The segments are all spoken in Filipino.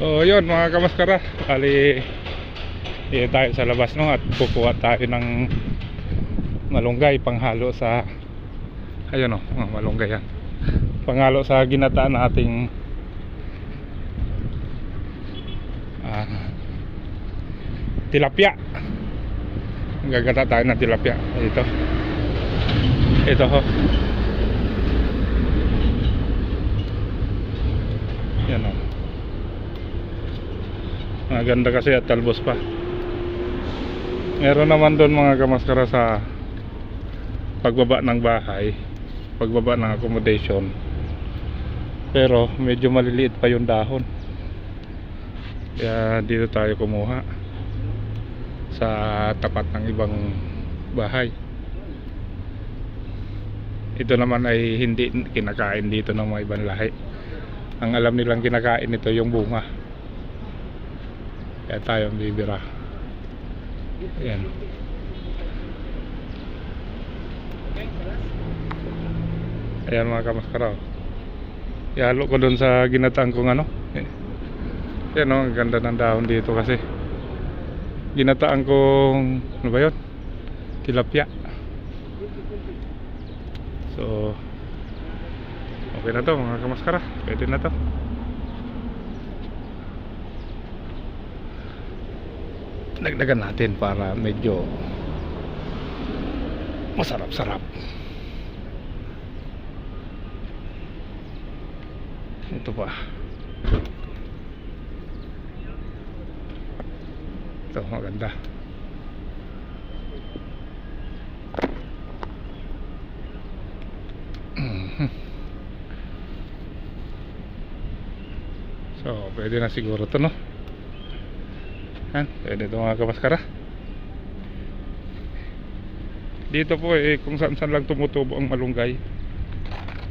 So yun mga kamaskara, kali tayo sa labas no, at kukuha tayo ng malunggay panghalo sa ayun o, malunggay yan, panghalo sa ginataan nating tilapia. Gagata tayo ng tilapia. Ito ho, yan o, maganda kasi at talbos pa. Meron naman doon mga kamaskara sa pagbaba ng bahay, pagbaba ng accommodation, pero medyo maliliit pa yung dahon, kaya dito tayo kumuha sa tapat ng ibang bahay. Ito naman ay hindi kinakain dito ng mga ibang lahi. Ang alam nilang kinakain ito yung bunga, kaya tayo ang bibira. Ayan. Ayan mga kamaskara, ihalo ko dun sa ginataan kong ano. Ayan o, ang ganda ng dahon dito kasi ginataan kong ano ba yun, tilapia. So okay na to mga kamaskara, pwede na to. Dagdagan natin para medyo masarap-sarap. Ito pa, ito maganda. So pwede na siguro to no. Pwede ito mga kamaskara. Dito po kung saan saan lang tumutubo ang malunggay.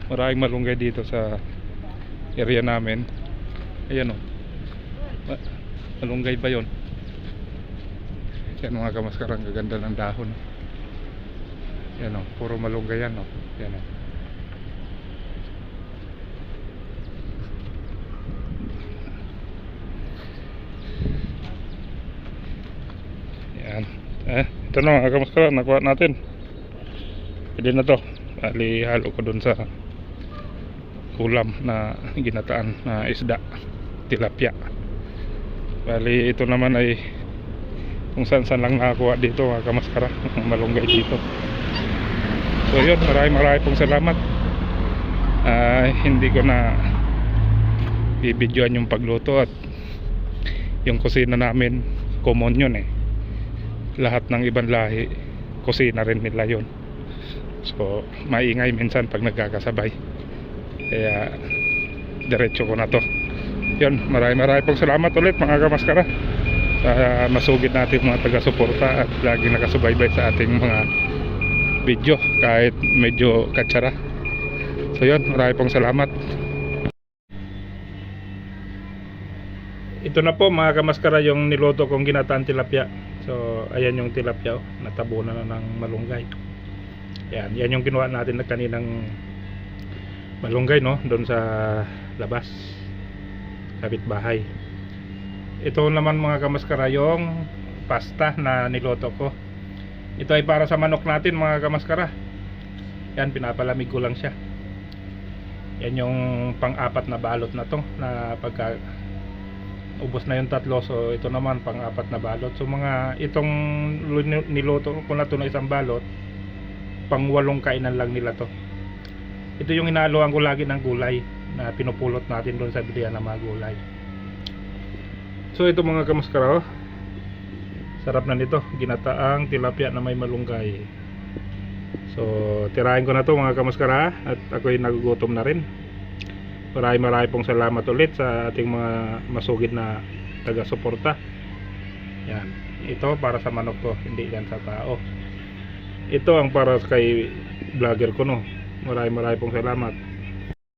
Maraming malunggay dito sa area namin. Ayan o, malunggay pa yun. Yan mga kamaskara, ang gaganda ng dahon. Yan o, puro malunggay yan o. Yan o. Yan. Ito na mga kamaskara, nakuha natin. Pwede na to. Bali halo ko dun sa ulam na ginataan na isda, tilapia. Bali ito naman ay kung saan saan lang nakakuha dito mga kamaskara, malunggay dito. So yun, maraming pong salamat. Hindi ko na bibidyoan yung pagluto at yung kusina namin, common yun lahat ng ibang lahi kusina rin nila yun. So maingay minsan pag nagkakasabay, kaya diretso ko na to. Yun, maraming pong salamat ulit mga kamaskara sa masugid natin mga taga-suporta at lagi nakasubaybay sa ating mga video kahit medyo katsara. So yun, maraming pong salamat. Ito na po mga kamaskara yung niluto kong ginataan tilapia. So ayan yung tilapia, natabunan na ng malunggay. Yan yung kinuha natin na kaninang malunggay no, doon sa labas, kapit bahay. Ito naman mga kamaskara yung pasta na niluto ko. Ito ay para sa manok natin mga kamaskara. Yan, pinapalamig ko lang siya. Yan yung pang-apat na balot na to, na pagka ubos na yung tatlo, so ito naman pang-apat na balot. So mga itong niluto ko na to na isang balot, pang 8 kainan lang nila to. Ito yung hinaluan ko lagi ng gulay na pinupulot natin doon sa bilihan ng mga gulay. So ito mga kamaskara, sarap na nito, ginataang tilapia na may malunggay. So tirahin ko na to mga kamaskara at ako'y nagugutom na rin. Maraming pong salamat ulit sa ating mga masugid na taga-suporta. Yan, ito para sa manok ko, hindi yan sa tao. Ito ang para kay vlogger ko no. Maraming pong salamat.